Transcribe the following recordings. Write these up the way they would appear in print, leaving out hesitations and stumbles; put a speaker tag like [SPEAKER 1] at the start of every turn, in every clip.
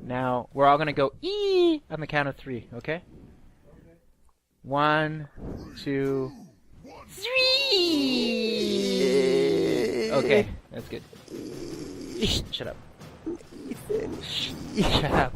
[SPEAKER 1] Now, we're all going to go ee on the count of 3, okay? 1, 2, 3! Okay, that's good. Shut up. Shut up.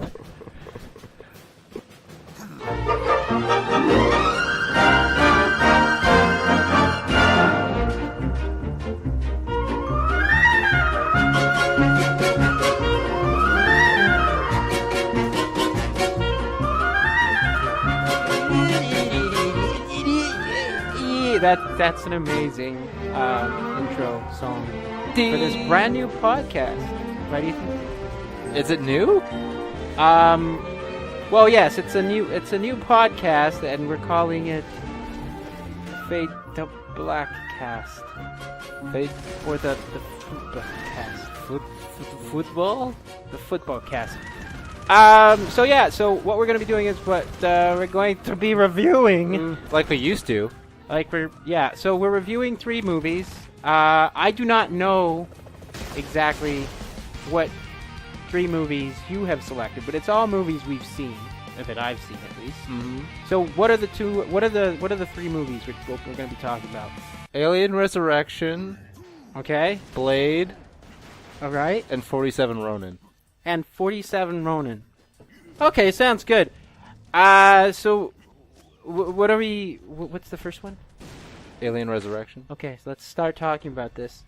[SPEAKER 1] That's an amazing intro song for this brand new podcast, right, Ethan?
[SPEAKER 2] Is it new?
[SPEAKER 1] Well, yes, it's a new podcast, and we're calling it Fade the Black Cast.
[SPEAKER 2] Fade
[SPEAKER 1] or the cast. Football? The football cast. So what we're going to be doing is we're going to be reviewing.
[SPEAKER 2] Like we used to.
[SPEAKER 1] So we're reviewing 3 movies. I do not know exactly what 3 movies you have selected, but it's all movies we've seen, that I've seen at least.
[SPEAKER 2] Mm-hmm.
[SPEAKER 1] So what are the 3 movies we're going to be talking about?
[SPEAKER 2] Alien Resurrection.
[SPEAKER 1] Okay.
[SPEAKER 2] Blade.
[SPEAKER 1] All right.
[SPEAKER 2] And 47 Ronin.
[SPEAKER 1] And 47 Ronin. Okay, sounds good. So what are we? What's the first one?
[SPEAKER 2] Alien Resurrection.
[SPEAKER 1] Okay, so let's start talking about this.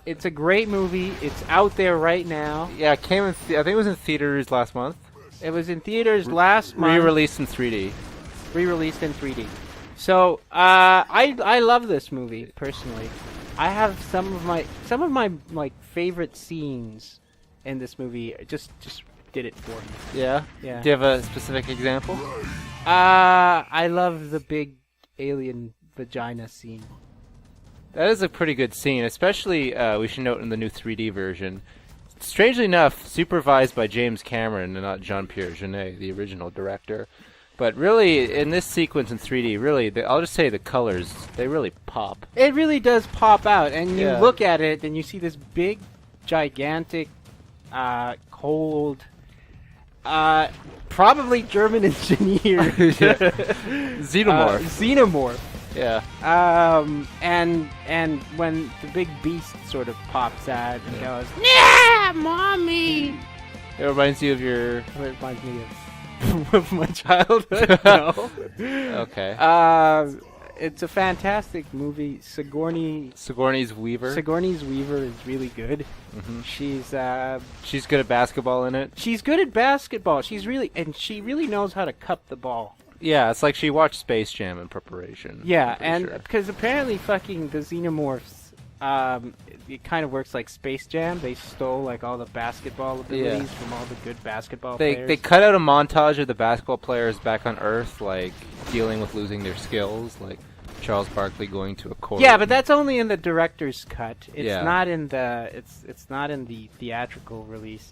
[SPEAKER 1] It's a great movie. It's out there right now.
[SPEAKER 2] Yeah, it came in. I think it was in theaters last month.
[SPEAKER 1] It was in theaters last month.
[SPEAKER 2] Re-released in 3D.
[SPEAKER 1] Re-released in 3D. So I love this movie personally. I have some of my like favorite scenes in this movie. Just did it for me.
[SPEAKER 2] Yeah.
[SPEAKER 1] Yeah.
[SPEAKER 2] Do you have a specific example?
[SPEAKER 1] I love the big alien vagina scene.
[SPEAKER 2] That is a pretty good scene, especially we should note in the new 3D version. Strangely enough, supervised by James Cameron and not Jean-Pierre Jeunet, the original director. But really, in this sequence in 3D, really, I'll just say the colors, they really pop.
[SPEAKER 1] It really does pop out, and you look at it, and you see this big, gigantic, cold, probably German engineer.
[SPEAKER 2] Xenomorph.
[SPEAKER 1] Xenomorph.
[SPEAKER 2] Yeah.
[SPEAKER 1] And when the big beast sort of pops out and goes, "Yeah, mommy!"
[SPEAKER 2] It reminds you of your...
[SPEAKER 1] It reminds me of my childhood. No.
[SPEAKER 2] Okay.
[SPEAKER 1] It's a fantastic movie.
[SPEAKER 2] Sigourney's Weaver.
[SPEAKER 1] Sigourney's Weaver is really good.
[SPEAKER 2] Mm-hmm.
[SPEAKER 1] She's
[SPEAKER 2] good at basketball in it.
[SPEAKER 1] She's good at basketball. She really knows how to cup the ball.
[SPEAKER 2] Yeah, it's like she watched Space Jam in preparation.
[SPEAKER 1] Yeah, and because apparently fucking the Xenomorphs, it kind of works like Space Jam. They stole like all the basketball abilities from all the good basketball players.
[SPEAKER 2] They cut out a montage of the basketball players back on Earth, like dealing with losing their skills, like Charles Barkley going to a court.
[SPEAKER 1] Yeah, but that's only in the director's cut. It's
[SPEAKER 2] Yeah.
[SPEAKER 1] not in the it's not in the theatrical release.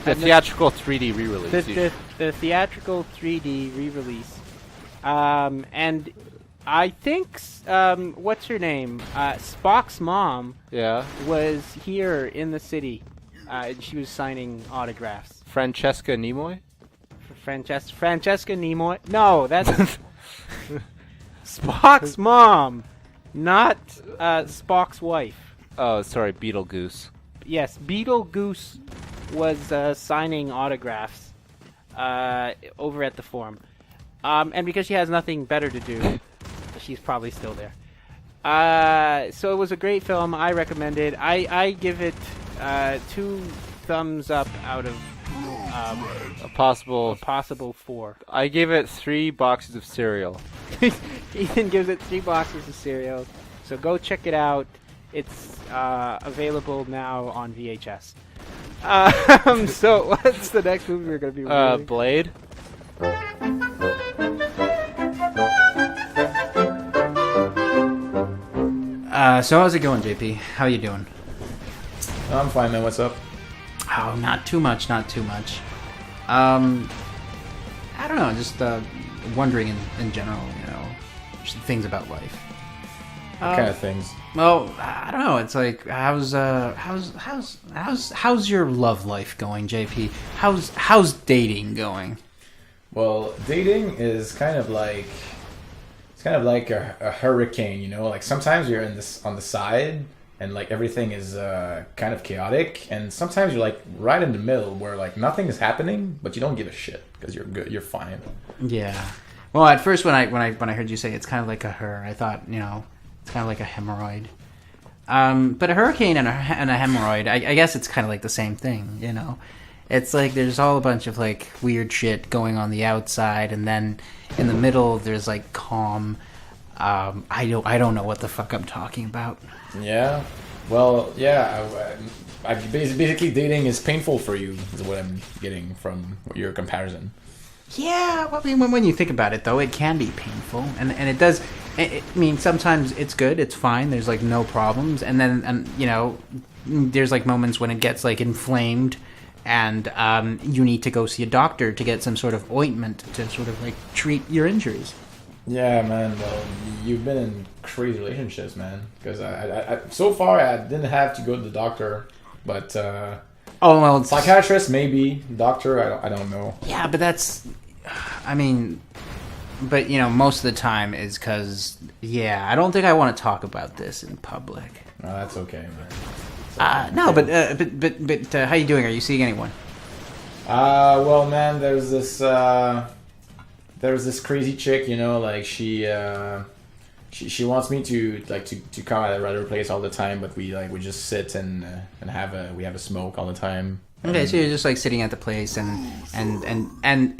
[SPEAKER 2] The
[SPEAKER 1] And
[SPEAKER 2] theatrical 3D re-release.
[SPEAKER 1] The theatrical 3D re-release. And I think what's her name? Spock's mom.
[SPEAKER 2] Yeah.
[SPEAKER 1] Was here in the city. And she was signing autographs.
[SPEAKER 2] Francesca Nimoy?
[SPEAKER 1] Francesca Nimoy? No, that's Spock's mom, not Spock's wife.
[SPEAKER 2] Oh, sorry, Beetlegoose.
[SPEAKER 1] Yes, Beetlegoose was signing autographs over at the Forum. And because she has nothing better to do, she's probably still there. So it was a great film. I recommend it. I give it 2 thumbs up out of
[SPEAKER 2] a possible
[SPEAKER 1] 4.
[SPEAKER 2] I gave it 3 boxes of cereal.
[SPEAKER 1] Ethan gives it 3 boxes of cereal. So go check it out. It's available now on VHS. So what's the next movie we're going to be reviewing?
[SPEAKER 2] Blade.
[SPEAKER 3] So how's it going, JP? How you doing?
[SPEAKER 4] I'm fine, man. What's up?
[SPEAKER 3] Oh, not too much. I don't know, just wondering in general, just things about life.
[SPEAKER 4] kind of things.
[SPEAKER 3] Well, I don't know. It's like how's your love life going, JP? How's dating going?
[SPEAKER 4] Well, dating is kind of like a hurricane, you know. Like sometimes you're on the side, and like everything is kind of chaotic, and sometimes you're like right in the middle where like nothing is happening, but you don't give a shit because you're good, you're fine.
[SPEAKER 3] Yeah. Well, at first when I heard you say it's kind of like a her, I thought it's kind of like a hemorrhoid. But a hurricane and a hemorrhoid, I guess it's kind of like the same thing, you know. It's like there's all a bunch of like weird shit going on the outside, and then in the middle there's like calm. I don't know what the fuck I'm talking about.
[SPEAKER 4] Yeah. Well, yeah. I basically dating is painful for you, is what I'm getting from your comparison.
[SPEAKER 3] Yeah, well, I mean, when you think about it, though, it can be painful, and it does. I mean, sometimes it's good, it's fine. There's like no problems, and then there's like moments when it gets like inflamed, and you need to go see a doctor to get some sort of ointment to sort of like treat your injuries.
[SPEAKER 4] Yeah, man. Well, you've been in crazy relationships, man. Because I so far I didn't have to go to the doctor, but
[SPEAKER 3] Oh well,
[SPEAKER 4] psychiatrist maybe, doctor I don't know.
[SPEAKER 3] Yeah, but that's, I mean, but most of the time is because I don't think I want to talk about this in public.
[SPEAKER 4] No, that's okay, man.
[SPEAKER 3] No, but how you doing? Are you seeing anyone?
[SPEAKER 4] Well, man, there's this crazy chick, like she wants me to come at a regular place all the time, but we just sit and have a smoke all the time.
[SPEAKER 3] Okay, so you're just like sitting at the place, and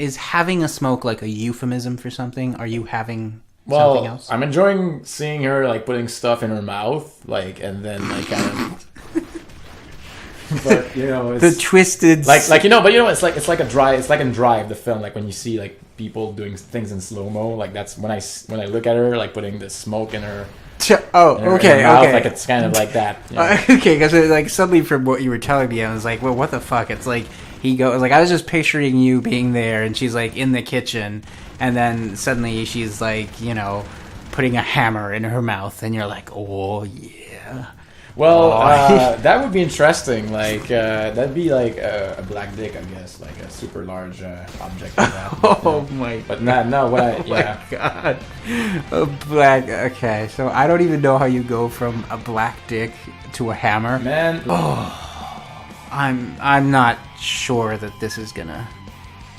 [SPEAKER 3] is having a smoke like a euphemism for something? Are you having something else?
[SPEAKER 4] I'm enjoying seeing her like putting stuff in her mouth, and then kind of. But it's
[SPEAKER 3] the twisted
[SPEAKER 4] but it's like in Drive, the film, like when you see like people doing things in slow mo, like that's when I look at her like putting the smoke in her.
[SPEAKER 3] Okay.
[SPEAKER 4] Like it's kind of like that.
[SPEAKER 3] Okay, because like suddenly from what you were telling me, I was like, well, what the fuck? It's like he goes like I was just picturing you being there, and she's like in the kitchen, and then suddenly she's like putting a hammer in her mouth, and you're like, oh yeah.
[SPEAKER 4] Well, that would be interesting. Like, that'd be like a black dick, I guess, like a super large object like that.
[SPEAKER 3] My!
[SPEAKER 4] But no, what I
[SPEAKER 3] My God, a black. Okay, so I don't even know how you go from a black dick to a hammer.
[SPEAKER 4] Man,
[SPEAKER 3] I'm not sure that this is gonna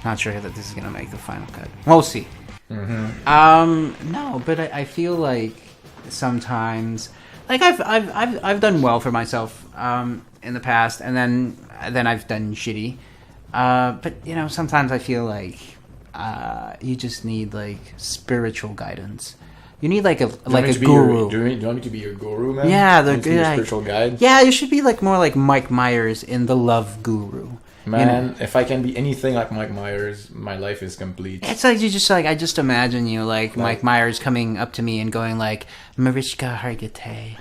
[SPEAKER 3] make the final cut. We'll see.
[SPEAKER 4] Mm-hmm.
[SPEAKER 3] No, but I feel like sometimes. Like I've done well for myself in the past, and then I've done shitty. But sometimes I feel like you just need like spiritual guidance. You need like a guru.
[SPEAKER 4] Do you want me to be your guru, man?
[SPEAKER 3] Yeah, the
[SPEAKER 4] spiritual guide.
[SPEAKER 3] Yeah, you should be like more like Mike Myers in The Love Guru.
[SPEAKER 4] Man, if I can be anything like Mike Myers, my life is complete.
[SPEAKER 3] It's like you just like I just imagine you like Mike Myers coming up to me and going like Mariska Hargitay,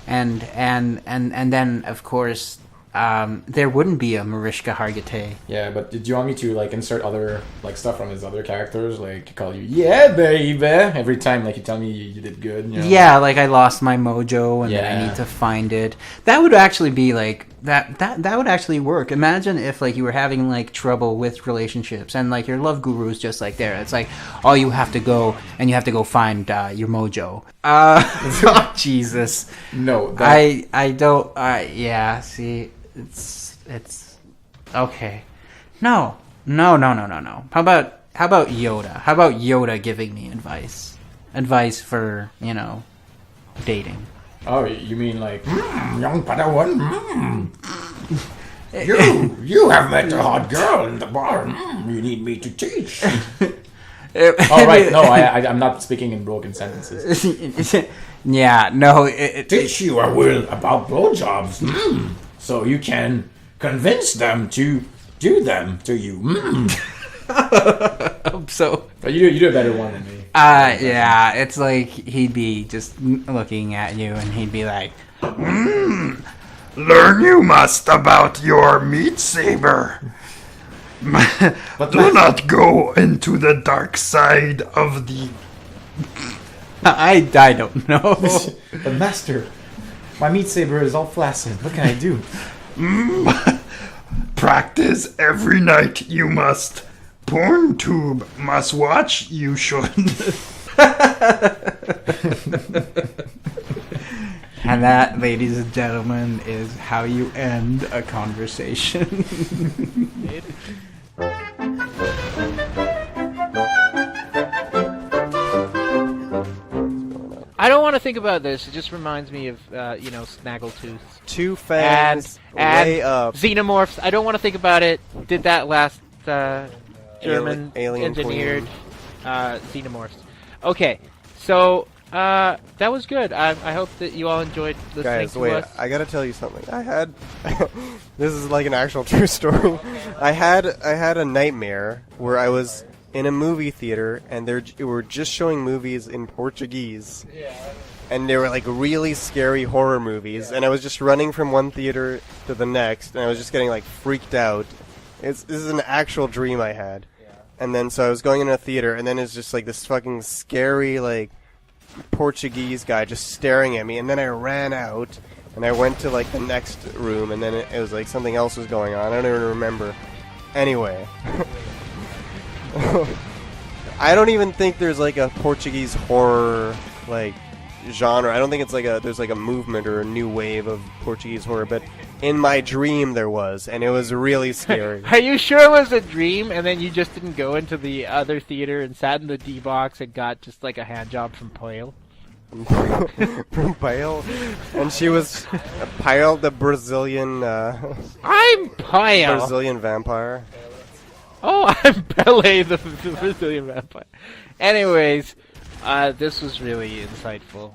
[SPEAKER 3] and then of course there wouldn't be a Mariska Hargitay.
[SPEAKER 4] Yeah, but did you want me to like insert other like stuff from his other characters, like to call you yeah baby every time like you tell me you did good?
[SPEAKER 3] Yeah, like I lost my mojo and I need to find it. That would actually be like that would actually work. Imagine if like you were having like trouble with relationships and like your love guru is just like there. It's like all you have to go find your mojo. Oh, Jesus.
[SPEAKER 4] No,
[SPEAKER 3] I don't. Yeah. See, it's okay. No. How about Yoda? How about Yoda giving me advice? Advice for dating.
[SPEAKER 4] Oh, you mean like young Padawan? You have met a hot girl in the bar. You need me to teach. Oh right, no, I'm not speaking in broken sentences.
[SPEAKER 3] Yeah, no.
[SPEAKER 4] Teach you a will about blowjobs, so you can convince them to do them to you.
[SPEAKER 3] So
[SPEAKER 4] you do a better one than me.
[SPEAKER 3] Yeah, it's like he'd be just looking at you and he'd be like,
[SPEAKER 5] learn you must about your meat saber. But do not go into the dark side of the
[SPEAKER 3] I don't know.
[SPEAKER 4] The master. My meat saber is all flaccid. What can I do?
[SPEAKER 5] Practice every night you must. Porn tube must watch you should.
[SPEAKER 3] And that, ladies and gentlemen, is how you end a conversation.
[SPEAKER 1] I don't want to think about this. It just reminds me of, Snaggletooth.
[SPEAKER 6] Two fangs way up.
[SPEAKER 1] Xenomorphs. I don't want to think about it. Did that last German
[SPEAKER 6] alien
[SPEAKER 1] engineered xenomorphs. Okay, so that was good. I hope that you all enjoyed listening
[SPEAKER 6] Guys,
[SPEAKER 1] to
[SPEAKER 6] wait,
[SPEAKER 1] us.
[SPEAKER 6] I gotta tell you something. I had this is like an actual true story. I had a nightmare where I was in a movie theater and they were just showing movies in Portuguese. And they were like really scary horror movies, and I was just running from one theater to the next, and I was just getting like freaked out. This is an actual dream I had. And then so I was going in a theater, and then it's just like this fucking scary like Portuguese guy just staring at me, and then I ran out and I went to like the next room, and then it was like something else was going on. I don't even remember. Anyway, I don't even think there's like a Portuguese horror like genre. I don't think it's like there's like a movement or a new wave of Portuguese horror, but in my dream there was, and it was really scary.
[SPEAKER 1] Are you sure it was a dream, and then you just didn't go into the other theater and sat in the D box and got just like a hand job from Pyle?
[SPEAKER 6] From Pyle, and she was Pyle, the Brazilian
[SPEAKER 1] I'm Pyle.
[SPEAKER 6] Brazilian vampire.
[SPEAKER 1] Oh, I'm Pele, the Brazilian vampire. Anyways, this was really insightful.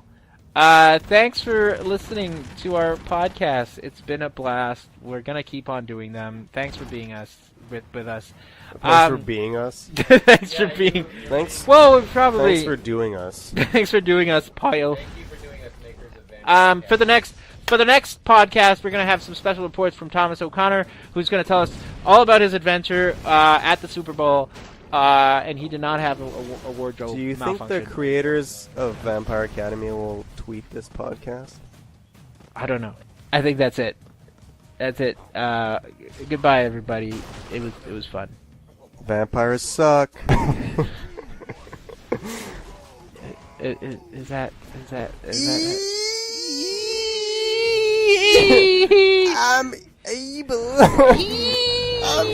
[SPEAKER 1] Thanks for listening to our podcast. It's been a blast. We're gonna keep on doing them. Thanks for being with us.
[SPEAKER 6] Thanks for being us.
[SPEAKER 1] Thanks for being.
[SPEAKER 6] Thanks.
[SPEAKER 1] Well, probably.
[SPEAKER 6] Thanks for doing us.
[SPEAKER 1] Thanks for doing us, Pyle. For the next podcast, we're gonna have some special reports from Thomas O'Connor, who's gonna tell us all about his adventure at the Super Bowl. And he did not have a wardrobe
[SPEAKER 6] Do you think
[SPEAKER 1] malfunction.
[SPEAKER 6] the creators of Vampire Academy will tweet this podcast?
[SPEAKER 1] I don't know. I think that's it. That's it. Goodbye, everybody. It was fun.
[SPEAKER 6] Vampires suck.
[SPEAKER 1] Is that
[SPEAKER 6] I'm able. I'm